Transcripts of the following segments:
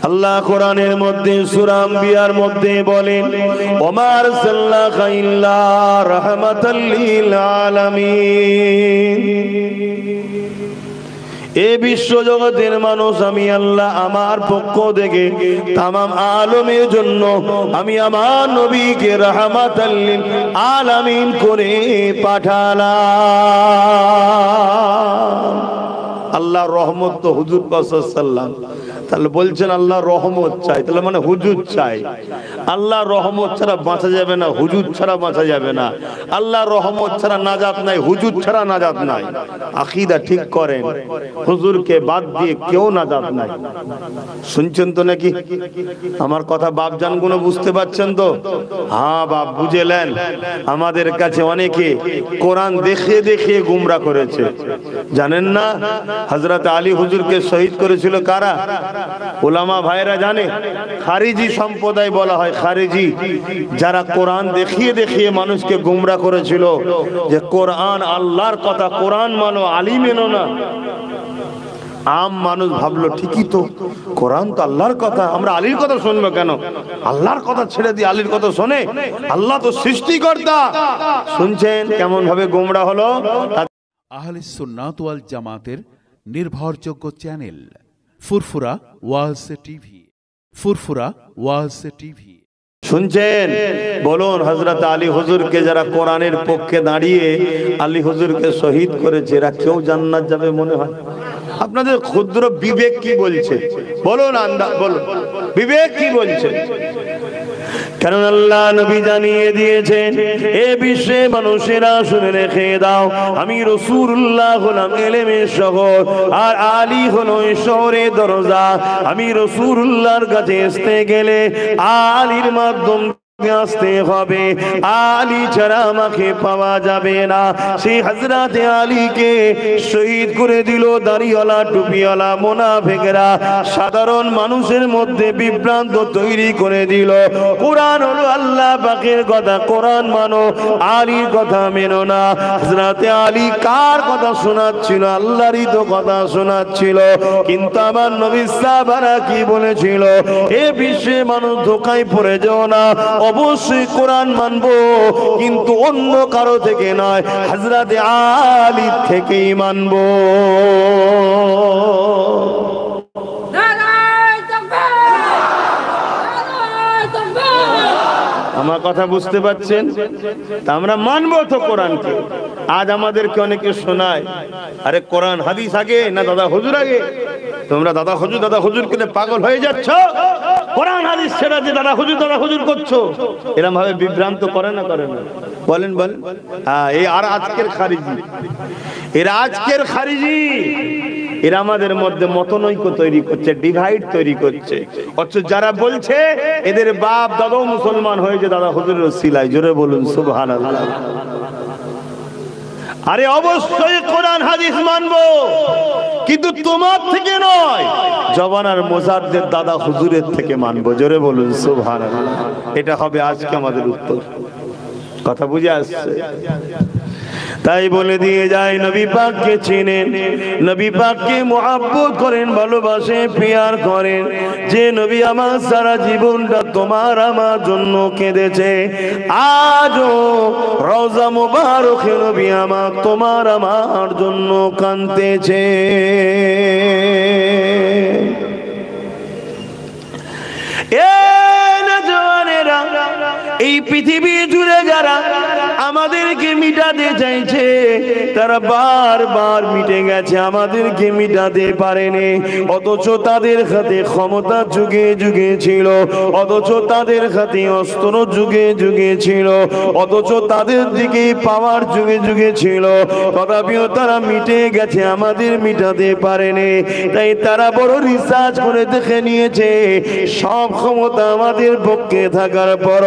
আল্লাহ কোরআনের মধ্যে সূরা আম্বিয়ার মধ্যে বলেন, ওমা আরসালনাকা ইল্লা রাহমাতাল লিল আলামিন। এ বিশ্ব জগতের মানুষ, আমি আল্লাহ আমার পক্ষ থেকে তামাম আলমের জন্য আমি আমার নবীকে রাহমাতাল লিল আলামিন করে পাঠালাম। আল্লাহর রহমত তো হুজুর পাক সাল্লাল্লাহু আলাইহি ওয়াসাল্লাম, তাহলে বলছেন আল্লাহ রহমত চাই, তাহলে মানে হুজুর চাই। আল্লাহ রহমত ছাড়া বাঁচা যাবে না, হুজুর ছাড়া বাঁচা যাবে না। আল্লাহ রহমত ছাড়া নাজাত নাই, হুজুর ছাড়া নাজাত নাই। আকীদা ঠিক করেন, হুজুরকে বাদ দিয়ে কেউ নাজাত নাই। শুনছেন তো নাকি আমার কথা? বাপ জানগুলো বুঝতে পারছেন তো? হ্যাঁ বাপ বুঝেলেন। আমাদের কাছে অনেকে কোরআন দেখে দেখে গুমরা করেছে, জানেন না? হযরত আলী হুজুরকে শহীদ করেছিল কারা? উলামা ভাইরা জানে? খারিজি সম্প্রদায় বলা হয়, খারিজি, যারা কোরআন দেখিয়ে দেখিয়ে মানুষকে গুমরা করেছিল যে কোরআন আল্লাহর কথা, কোরআন মানো, আলী মেনো না। আম মানুষ ভাবলো ঠিকই তো, কোরআন তো আল্লাহর কথা, আমরা আলীর কথা শুনবো কেন? আল্লাহর কথা ছেড়ে দিয়ে আলীর কথা শোনে? আল্লাহ তো সৃষ্টিকর্তা। শুনছেন কেমন ভাবে গুমরা হলো? আহলে সুন্নাত ওয়াল জামাতের নির্ভরযোগ্য চ্যানেল ফুরফুরা ওয়াজ টিভি। ফুরফুরা ওয়াজ টিভি শুনছেন? বলুন, হযরত আলী হুজুরকে যারা কোরআনের পক্ষে দাঁড়িয়ে আলী হুজুরকে শহীদ করেছে, এরা কেউ জান্নাত যাবে মনে হয়? আপনাদের ক্ষুদ্র বিবেক কি বলছে? বলুন, বলুন, বিবেক কি বলছে? কারণ আল্লাহ নবী জানিয়ে দিয়েছেন, এ বিশ্বে মানুষেরা শুনে রেখে দাও, আমি রাসূলুল্লাহ হলাম ইলমের শহর, আর আলী হলো ঈশ্বরের দরজা। আমি রাসূলুল্লাহর কাছে আসতে গেলে আলীর মাধ্যম আসতে হবে, আলী ছাড়া আমাকে পাওয়া যাবে না। সেই হযরত আলীকে শহীদ করে দিল দাড়িওয়ালা, টুপিওয়ালা মুনাফিকরা, সাধারণ মানুষের মধ্যে বিভ্রান্ত তৈরি করে দিল। কোরআন হলো আল্লাহ পাকের কথা, কোরআন মানো, আলীর কথা মেনো না। হযরত আলী কার কথা শোনাচ্ছিল? আল্লাহরই তো কথা শোনাচ্ছিল। কিন্তু আমার নবী সাহাবারা কি বলেছিল? এ বিশ্বে মানুষ ধোঁকায় পড়ে যাও না, অবশ্যই কোরআন মানবো, কিন্তু অন্য কারো থেকে নয়, হযরত আলী থেকেই মানবো। আমার কথা বুঝতে পারছেন? তা আমরা মানবো তো কোরআনকে। আজ আমাদেরকে অনেকে শোনায়, আরে কোরআন হাদিস আগে না দাদা হুজুর আগে? তোমরা দাদা হুজুর কে পাগল হয়ে যাচ্ছ, কোরআন হাদিস ছেড়ে যে দাদা হুজুর করছো। এরকম ভাবে বিভ্রান্ত করে না? বলেন বলেন। হ্যাঁ, এই আর আজকের খারিজি, এরা আজকের খারিজি, এরা আমাদের মধ্যে মতনৈক্য তৈরি করছে, ডিভাইড তৈরি করছে। অথচ যারা বলছে এদের বাপ দাদাও মুসলমান হয়েছে দাদা হুজুরের ওসিলায়, জোরে বলুন সুবহানাল্লাহ। আরে অবশ্যই কোরআন হাদিস মানবো, কিন্তু তোমার থেকে নয়, জবানার মোজাদ্দেদ দাদা হুজুরের থেকে মানবো, জোরে বলুন সুবহানাল্লাহ। এটা হবে আজকে আমাদের উত্তর। কথা বুঝে আসছে? তাই বলে দিয়ে যায়, নবী পাককে চিনেন, নবী পাককে মুহাব্বত করেন, ভালোবাসেন, প্রিয়ার করেন। যে নবী আমার সারা জীবনটা তোমার আমার জন্য কেঁদেছে, আজও রওজা মুবারকে নবী আমার তোমার আমার জন্য কাঁদতেছে। এই পৃথিবী জুড়ে যারা আমাদেরকে মিটাতে চাইছে, তারা বারবার মিটে গেছে, আমাদেরকে মিটাতে পারেনি। অথচ তাদের হাতে ক্ষমতা যুগে যুগে ছিল, অথচ তাদের হাতে অস্ত্র যুগে যুগে ছিল, অথচ তাদের দিকে পাওয়ার যুগে যুগে ছিল, তথাপিও তারা মিটে গেছে, আমাদের মিটাতে পারেনি। তাই তারা বড় রিসার্চ করে দেখে নিয়েছে, সব ক্ষমতা আমাদের পক্ষে থাকার পর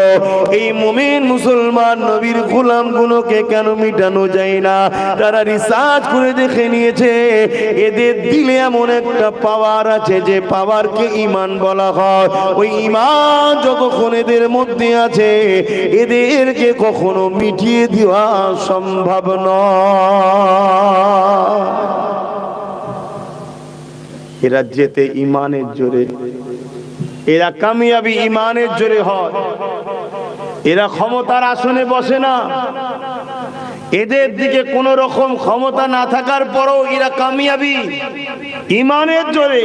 এই মুমিন মুসলমান নবীর গোলাম গুলোকে কেন মিটানো যায় না? তারা রিসার্চ করে দেখে নিয়েছে, এদের দিলে এমন একটা পাওয়ার আছে, যে পাওয়ারকে ঈমান বলা হয়। ওই ঈমান যতক্ষণ এদের মধ্যে আছে, এদেরকে কখনো মিটিয়ে দেওয়া সম্ভব নয়। এরা যেতে ঈমানের জোরে, এরা কামিয়াবি ইমানের জোরে হয়। এরা ক্ষমতার আসনে বসে না, এদের দিকে কোন রকম ক্ষমতা না থাকার পরও এরা কামিয়াবি ইমানের জোরে।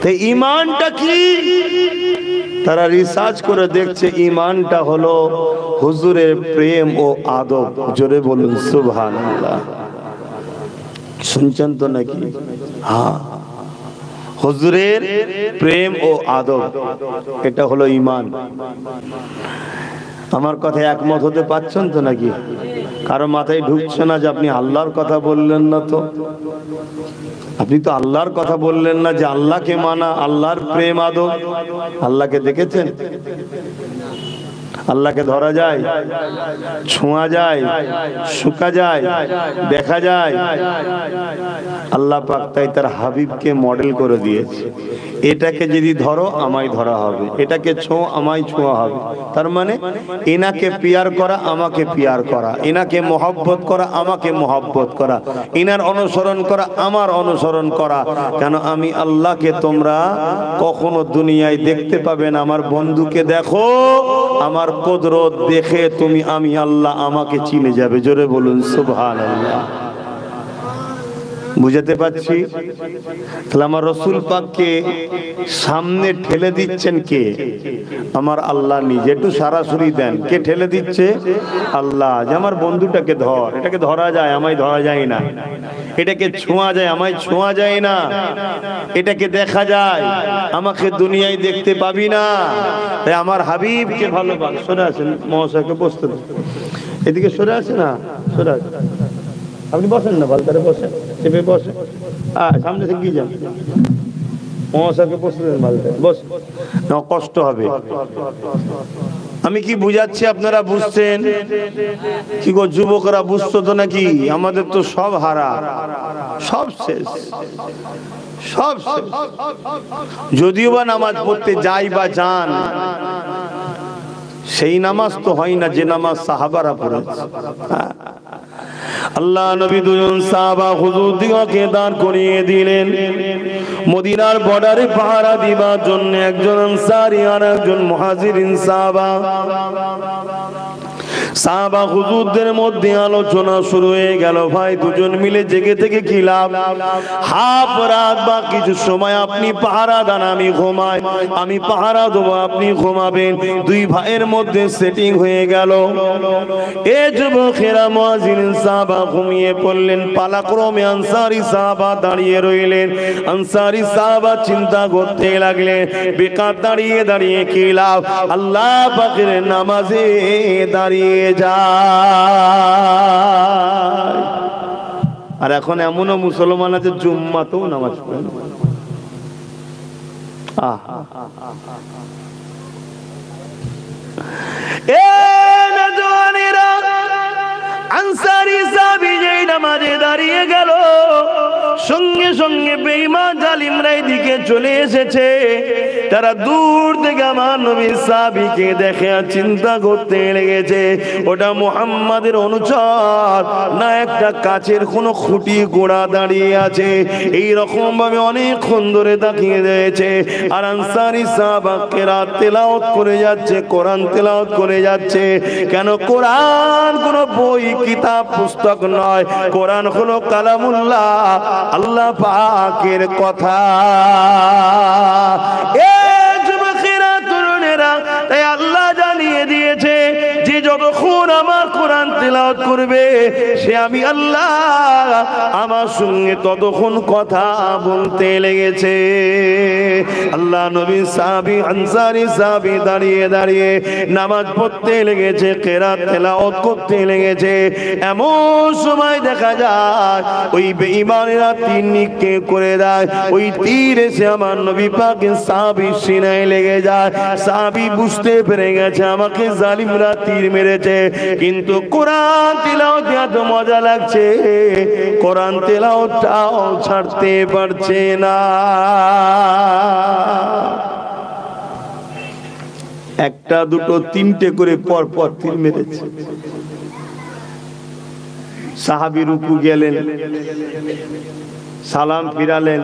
তো ইমানটা কি? তারা রিসার্চ করে দেখছে ইমানটা হলো হুজুরের প্রেম ও আদব। জোরে বলুন সুবহানাল্লাহ। শুনছেন তো নাকি? হ্যাঁ, হুজুরের প্রেম ও আদব, এটা হলো ইমান। আমার কথা একমত হতে পারছেন তো নাকি? কারো মাথায় ঢুকছে না যে আপনি আল্লাহর কথা বললেন না? তো আপনি তো আল্লাহর কথা বললেন না, যে আল্লাহকে মানা, আল্লাহর প্রেম আদব। আল্লাহকে দেখেছেন? আল্লাহকে ধরা যায়, ছোঁয়া যায়, শুকা যায়, দেখা যায়? আল্লাহ পাক তাই তার হাবিবকে মডেল করে দিয়েছে। এটাকে যদি ধরো আমায় ধরা হবে, এটাকে ছোঁয়া আমায় ছোঁয়া হবে। তার মানে এনাকে পিয়ার করা আমাকে পিয়ার করা, এনাকে মহব্বত করা আমাকে মহব্বত করা, এনার অনুসরণ করা আমার অনুসরণ করা। কেন? আমি আল্লাহকে তোমরা কখনো দুনিয়ায় দেখতে পাবে না। আমার বন্ধুকে দেখো, আমার কুদরত দেখে তুমি আমি আল্লাহ আমাকে চিনে যাবে। জোরে বলুন সুবহানাল্লাহ। বুঝাতে পারছি? তাহলে আমার রসুল পাককে সামনে ঠেলে দিচ্ছেন কে? আমার আল্লাহ নিজে। একটু সরাসরি দেন, কে ঠেলে দিচ্ছে? আল্লাহ। যে আমার বন্ধুটাকে ধর, এটাকে ধরা যায় আমায় ধরা যায় না, এটাকে ছোঁয়া যায় আমায় ছোঁয়া যায় না, এটাকে দেখা যায় আমাকে দুনিয়ায় দেখতে পাবি না। তাই আমার হাবিবকে ভালোবাস। সরে আছেন মহাশয়কে বসতে দেন, এদিকে সরে আছে না, সরে আছে। আপনি বসেন না, ভালতারে বসেন, চেপে বসেন, সামনে থেকে গিয়ে যান, মহাশয়কে বসতে দেন, ভালতারে বস, না কষ্ট হবে। আমি কি বুঝাচ্ছি আপনারা বুঝছেন? কি গো যুবকরা, বুঝতো তো নাকি? আমাদের তো সব হারা, সব শেষ, সব শেষ। যদিও বা নামাজ পড়তে যাই বা যান, সেই নামাজ তো হয় না যে নামাজ সাহাবারা পড়েছে। আল্লাহ নবী দুজন সাহাবা হুজুর দিগকে দান করিয়ে দিলেন মদিনার বর্ডারে পাহারা দিবার জন্য। একজন আনসারী আর একজন মুহাজিরিন সাহাবা। সাহাবা হুজুরদের মধ্যে আলোচনা শুরু হয়ে গেল, ভাই দুজন মিলে জেগে থেকে কি লাভ? হাফ রাত বা কিছু সময় আপনি পাহারা দেন, আমি ঘুমাই, আমি পাহারা দেবো, আপনি ঘুমাবেন। দুই ভাইয়ের মধ্যে সেটিং হয়ে গেল। এ যুবকেরা মুয়াজ্জিন সাহাবা ঘুমিয়ে পড়লেন, পালাক্রমে আনসারী সাহাবা দাঁড়িয়ে রইলেন। আনসারী সাহাবা চিন্তা করতে লাগলেন, বেকার দাঁড়িয়ে দাঁড়িয়ে কি লাভ? আল্লাহ পাকের নামাজে দাঁড়িয়ে যায়। আর এখন এমনও মুসলমান আছে জুম্মাতেও নামাজ পড়ে না। আনসারী সাহাবী যেই নামাজে দাঁড়িয়ে গেল, সঙ্গে সঙ্গে বেঈমান জালিমরা এদিকে চলে এসেছে। তারা দূর থেকে আমার নবীর সাহাবীকে দেখে আর চিন্তা করতে লেগেছে, ওটা মুহাম্মাদের অনুচর না একটা কাচের কোনো খুঁটি গোড়া দাঁড়িয়ে আছে। এই রকম ভাবে অনেকক্ষণ ধরে তাকিয়ে রয়েছে। আর আনসারী সাহাবা কেরাত তেলাওয়াত করে যাচ্ছে, কোরআন তেলাওয়াত করে যাচ্ছে। কেন? কোরআন কোনো বই কিতাব পুস্তক নয়, কোরআন হলো কালামুল্লাহ, আল্লাহ পাকের কথা। যুবকেরা, তরুণেরা, তাই আল্লাহ জানিয়ে দিয়েছে যে যতক্ষণ আমার কোরআন তেলাওয়াত করবে সে আমি আল্লাহ আমার সঙ্গে ততক্ষণ কথা বলতে লেগেছে। আল্লাহ নবী সাহাবী আনসারী সাহাবী দাঁড়িয়ে দাঁড়িয়ে নামাজ পড়তে লেগেছে, কেরাত তেলাওয়াত করতে লেগেছে। এমন সময় দেখা যায় ওই বেঈমানেরা তীর নিক্ষেপ করে দেয়। ওই তীর এসে আমার নবী পাকের সাহাবীর সিনায় লেগে যায়। সাহাবী বুঝতে পেরে গেছে আমাকে জালিমরা তীর মেরেছে, কিন্তু কোরআন তেলাওয়াত এত মজা লাগছে, কোরআন তেলাওয়াতটাও ছাড়তে পারছে না। একটা দুটো তিনটে করে পর পর তীর মেরেছে। সাহাবী রুকু গেলেন, সালাম ফিরালেন,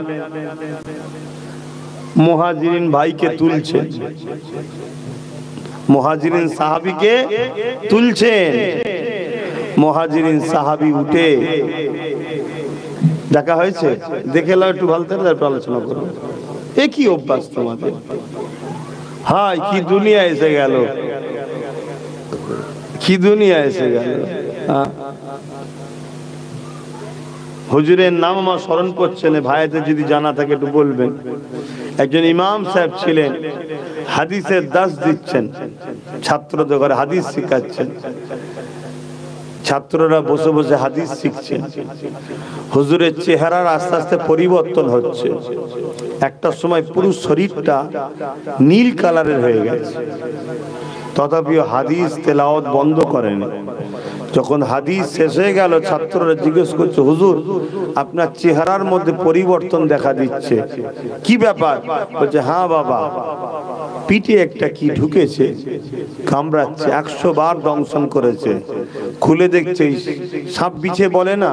মুহাজিরিন ভাইকে তুলছেন, মুহাজিরিন সাহাবীকে তুলছেন। মুহাজিরিন সাহাবী উঠে, দেখা হয়েছে, দেখে লাও একটু ভালো করে তারপর আলোচনা করব। এ কি অভ্যাস তোমাদের? হায় কি দুনিয়া এসে গেল, কি দুনিয়া এসে গেল। হুজুরের নাম আমার স্মরণ করছেন, ভাইদের যদি জানা থাকে একটু বলবেন। একজন ইমাম সাহেব ছিলেন, হাদিসের দাস দিচ্ছেন, ছাত্রদের ঘরে হাদিস শিখাচ্ছেন, ছাত্ররা বসে বসে হাদিস শিখছেন। হুজুরের চেহারার আস্তে আস্তে পরিবর্তন হচ্ছে, একটা সময় পুরো শরীরটা নীল কালারের হয়ে গেছে, তথাপিও হাদিস তেলাওয়াত বন্ধ করেনি। যখন হাদিস শেষ হয়ে গেল, ছাত্ররা জিজ্ঞেস করছে, হুজুর আপনার চেহারার মধ্যে পরিবর্তন দেখা দিচ্ছে, কি ব্যাপার? বলছে, হ্যাঁ বাবা, পিঠে একটা কি ঢুকেছে, কামড়াচ্ছে, 100 বার দংশন করেছে, খুলে দেখছে সাপ বিছে বলে না,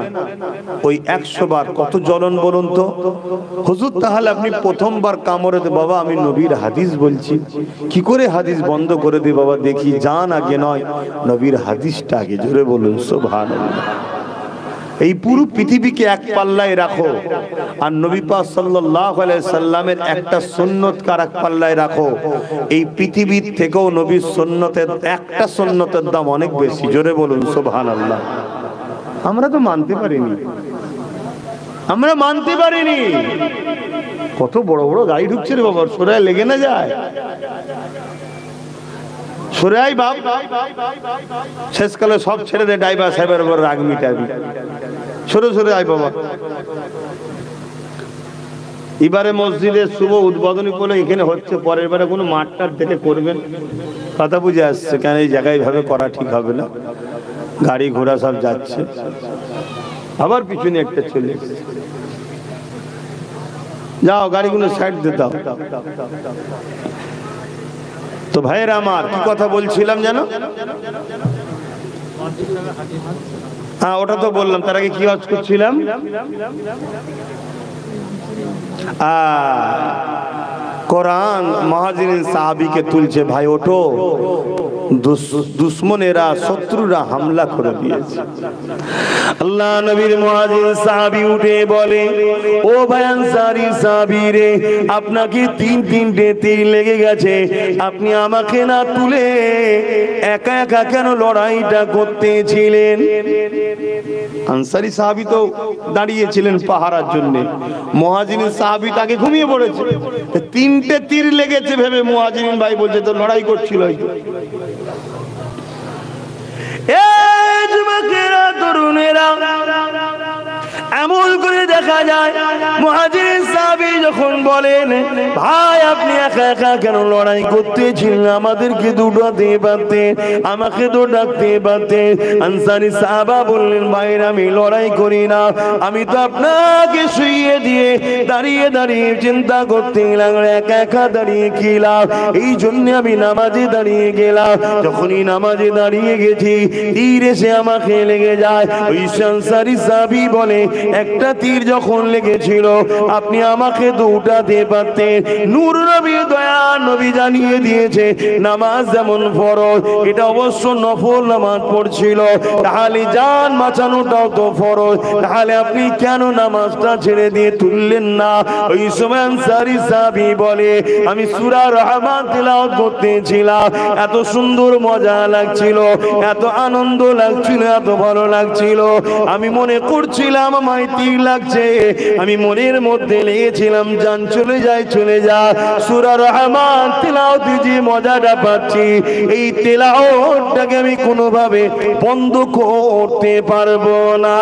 ওই 100 বার কত জ্বলন বলুন তো। হুজুর তাহলে আপনি প্রথমবার কামড়ে দে। বাবা আমি নবীর হাদিস বলছি, কি করে হাদিস বন্ধ করে দে বাবা, দেখি জান আগে নয়, নবীর হাদিসটা আগে। জোরে বলুন সুবহানাল্লাহ। এই পুরো পৃথিবীকে এক পাল্লায় রাখো, আর নবী পাক সাল্লাল্লাহু আলাইহি সাল্লামের একটা সুন্নতকে এক পাল্লায় রাখো। এই পৃথিবীর থেকেও নবীর সুন্নতের একটা সুন্নতের দাম অনেক বেশি। জোরে বলুন সুবহানাল্লাহ। আমরা তো মানতে পারিনি, আমরা মানতে পারিনি। কত বড় বড় গাড়ি ঢুকছে রে বাবা, সরে লেগে না যায়, সরে আই বাপ। শেষকালে সব ছেড়ে দে, ড্রাইভার সাহেবের উপর রাগ মিটাবি, সরে সরে আই বাবা। এবারে মসজিদের শুভ উদ্বোধনী বলে এখানে হচ্ছে, পরের বারে কোনো মাঠটার দেখে করবেন, কথা বুঝে আসছে। কেন এই জায়গায় ভাবে করা ঠিক হবে না, গাড়ি ঘোড়া সব যাচ্ছে। আবার পিছনে একটা ছেলে, যাও গাড়িগুলো সাইড দিয়ে দাও। তো ভাইয়েরা আমার, কি কথা বলছিলাম জানো? হ্যাঁ ওটা তো বললাম, তার আগে কি ওয়াজ করছিলাম? কোরআন মুহাজিরিন সাহাবীকে তুলছে, ভাই ওঠো, দুশ্মনেরা শত্রুরা হামলা করে দিয়েছে। আল্লাহ নবীর মুহাজির সাহাবী উঠে বলে, ও ভাই আনসারী সাহাবী রে, আপনাকে তিনটে তীর লেগে গেছে, আপনি আমাকে না তুলে একা একা কেন লড়াইটা করতেছিলেন? আনসারী সাহাবী তো দাঁড়িয়েছিলেন পাহারার জন্য, মুহাজিরিন সাহাবী তাকে ঘুমিয়ে পড়েছে। তিনটে তীর লেগেছে ভেবে মুহাজিরিন ভাই বলছে তো লড়াই করছিল। যুবকেরা তরুণেরা, এমন করে দেখা যায় মুহাজির সাহাবী যখন বলেন, ভাই আপনি একা একা কেন লড়াই করতেছিলেন, আমাদেরকে দুটাতে পারতেন, আমাকে তো ডাকতে পারতেন। আনসারী সাহাবা বললেন, ভাইয়ের আমি লড়াই করি না, আমি তো আপনাকে শুইয়ে দিয়ে দাঁড়িয়ে দাঁড়িয়ে চিন্তা করতে লাগলাম, একা একা দাঁড়িয়ে কি লাভ, এই জন্য আমি নামাজে দাঁড়িয়ে গেলাম। যখনই নামাজে দাঁড়িয়ে গেছি, তীর এসে আমাকে লেগে যায়। ওই আনসারী সাহাবী বলে, একটা তীর যখন লেগেছিল আপনি আমাকে তো উঠাতে পারতেন। নূর নবী দয়া নবী জানিয়ে দিয়েছে, নামাজ যেমন ফরজ, এটা অবশ্য নফল নামাজ পড়ছিল, তাহলে জান বাঁচানোটাও তো ফরজ, তাহলে আপনি কেন নামাজটা ছেড়ে দিয়ে তুললেন না? ওই সময় আনসারী সাহাবী বলে, আমি সূরা রহমান তেলাওয়াত করতেছিলাম, এত সুন্দর মজা লাগছিল, এত আনন্দ লাগছিল, এত ভালো লাগছিল, আমি মনে করছিলাম আমায় তীর লাগছে, আমি মনের মধ্যে লেগেছিলাম জান চলে যায় চলে যা। সূরা রহমান তেলাওয়াতে যে মজাটা পাচ্ছি, এই তেলাওয়াতটাকে আমি কোনোভাবে বন্ধ করতে পারবো না।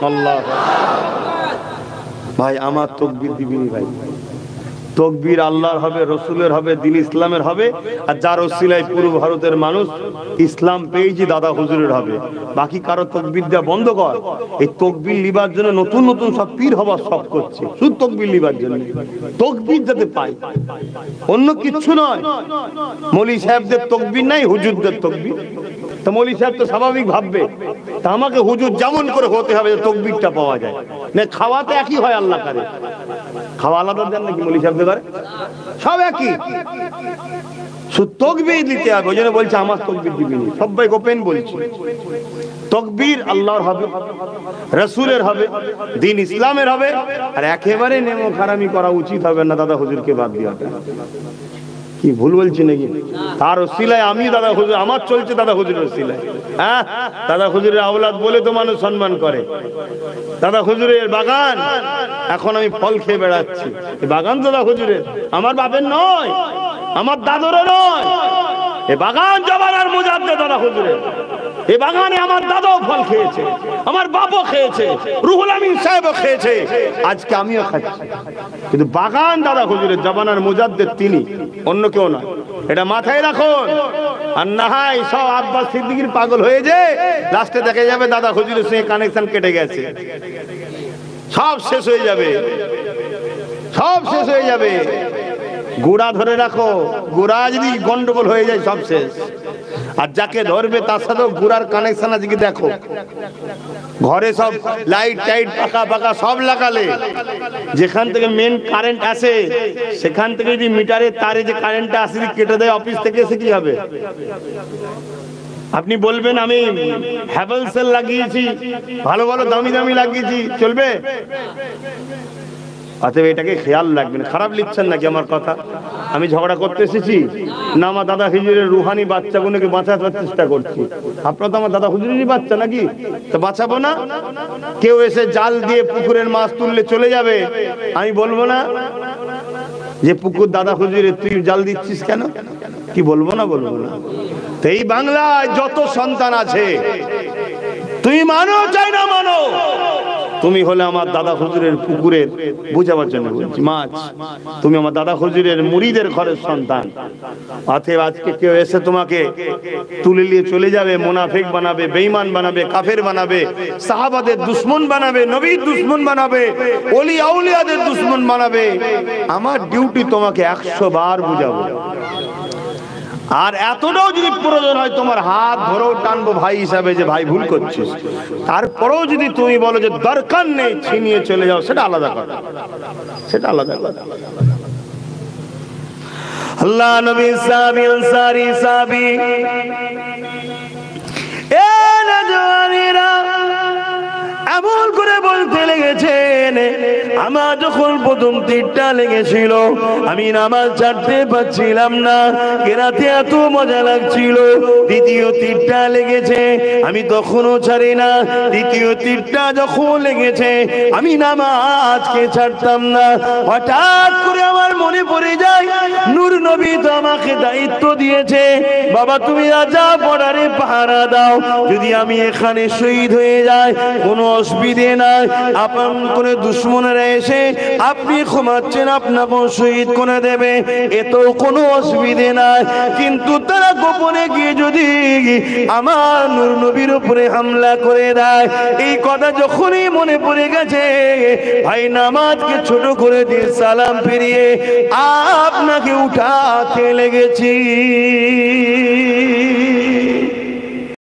আল্লাহ ভাই আমার তাকবীর দিবিনি ভাই, তাকবীর আল্লাহর হবে, রসুলের হবে, দিন ইসলামের হবে, আর যার ওসিলায় পুরো ভারতের মানুষ ইসলাম পেয়েছি দাদা হুজুরের হবে। বাকি কারো তাকবীর দেওয়া বন্ধ কর। এই তাকবীর লিবার জন্য নতুন নতুন সব পীর হবার সব করছে, শুধু তাকবীর লিবার জন্য, তাকবীর যাতে পায়, অন্য কিচ্ছু নয়। মৌলী সাহেবদের তাকবীর নাই, হুজুরদের তাকবীর। তো মৌলী সাহেব তো স্বাভাবিক ভাববে তা আমাকে হুজুর যেমন করে হতে হবে তকবীরটা পাওয়া যায় না। খাওয়াতে একই হয় আল্লাহ করে, খাওয়া আলাদা দেন নাকি মৌলী সাহেবদের ঘরে? সব একই, শুধু তকবীর দিতে হবে। ওই জন্য বলছে আমার তকবীর দিবি না, সবাই ওপেন বলছি। তকবীর আল্লাহর হবে, রাসূলের হবে, দ্বীন ইসলামের হবে। আর একেবারে নেমো খারামি করা উচিত হবে না দাদা হুজুরকে বাদ দিয়া। কি ভুল বলছি নাকি? তার ওসিলায় আমি দাদা হুজুর, আমার চলছে দাদা হুজুরের ওসিলায়। হ্যাঁ, দাদা হুজুরের আওলাদ বলে তো মানুষ সম্মান করে। দাদা হুজুরের বাগান, এখন আমি ফল খেয়ে বেড়াচ্ছি। এই বাগান দাদা হুজুরের, আমার বাপের নয়, আমার দাদুরও নয়। এ বাগান জমানার মুজাদ্দেদ দাদা হুজুরের। এই বাগানে আমার দাদাও ফল খেয়েছে, আমার বাপও খেয়েছে, রুহুল আমিন সাহেবও খেয়েছে, আজকে আমিও খাচ্ছি। কিন্তু বাগান দাদা হুজুরের, জমানার মুজাদ্দেদ তিনি, অন্য কেউ নয়। এটা মাথায় রাখুন। আর না হয় সব আব্বাস সিদ্দিকীর পাগল হয়ে যায়, লাস্টে দেখা যাবে দাদা হুজুরের সঙ্গে কানেকশন কেটে গেছে, সব শেষ হয়ে যাবে, সব শেষ হয়ে যাবে। গোড়া ধরে রাখো, গোড়া যদি গন্ডগোল হয়ে যায় সব শেষ। আর যাকে ধরবে তার সাথেও গোড়ার কানেকশন আজকে দেখো। ঘরে সব লাইট টাইট পাকা পাকা সব লাগালে, যেখান থেকে মেন কারেন্ট আসে সেখান থেকে যদি মিটারের তারে যে কারেন্টটা আসে কেটে দেয় অফিস থেকে, এসে কি হবে? আপনি বলবেন আমি হ্যাভেলসেল লাগিয়েছি, ভালো ভালো দামি দামি লাগিয়েছি, চলবে? অতএব এটাকে খেয়াল রাখবেন। খারাপ লিখছেন নাকি আমার কথা? আমি ঝগড়া করতে এসেছি না, আমার দাদা হুজুরের রুহানি বাচ্চাগুলোকে বাঁচাবার চেষ্টা করছি। আপনারা তো আমার দাদা হুজুরেরই বাচ্চা নাকি, তো বাঁচাবো না? কেউ এসে জাল দিয়ে পুকুরের মাছ তুললে চলে যাবে, আমি বলবো না যে পুকুর দাদা হুজুরের, তুই জাল দিচ্ছিস কেন? কি বলবো না? বলবো না। তো এই বাংলায় যত সন্তান আছে, তুমি মানো চাই না মানো, তুমি হলে আমার দাদা হুজুরের পুকুরের, বুঝাবার জন্য বলছি, মাছ। তুমি আমার দাদা হুজুরের মুরিদের ঘরের সন্তান। অতএব আজকে কেউ এসে তোমাকে তুলে নিয়ে চলে যাবে, মুনাফিক বানাবে, বেঈমান বানাবে, কাফের বানাবে, সাহাবাদের দুশমন বানাবে, নবীর দুশমন বানাবে, ওলি আউলিয়াদের দুশমন বানাবে, আমার ডিউটি তোমাকে 100 বার বুঝাবো। আর এতটাও যদি প্রয়োজন হয় তোমার হাত ধরেও টানবো ভাই হিসাবে, যে ভাই ভুল করছিস। তারপরেও যদি তুমি বলো যে দরকার নেই, ছিনিয়ে চলে যাও, সেটা আলাদা কথা, সেটা আলাদা কথা। আল্লাহ নবী সাহাবী আনসারী সাহাবী এ নওজওয়ানেরা এমন করে বলতে লেগেছেন, আমার যখন প্রথম তীরটা লেগেছিল আমি নামাজ ছাড়তে পারছিলাম না, কেরাতে এত মজা লাগছিল। দ্বিতীয় তীরটা লেগেছে আমি তখনও ছাড়ি না, দ্বিতীয় তীরটা যখন লেগেছে আমি নামাজকে ছাড়তাম না। হঠাৎ করে আমার মনে পড়ে যায়, নূর নবী তো আমাকে দায়িত্ব দিয়েছে, বাবা তুমি রাজা বর্ডারে পাহারা দাও, যদি আমি এখানে শহীদ হয়ে যাই কোনো অসুবিধে নাই, আপন করে দুশমনেরা এসে আপনি ক্ষমাচ্ছেন, আপনাকে শহীদ করে দেবে, এত কোনো অসুবিধে নাই। কিন্তু তারা গোপনে গিয়ে যদি আমার নূর নবীর উপরে হামলা করে দেয়, এই কথা যখনই মনে পড়ে গেছে, ভাই নামাজকে ছোট করে দিয়ে সালাম ফিরিয়ে আপনাকে উঠাতে লেগেছি।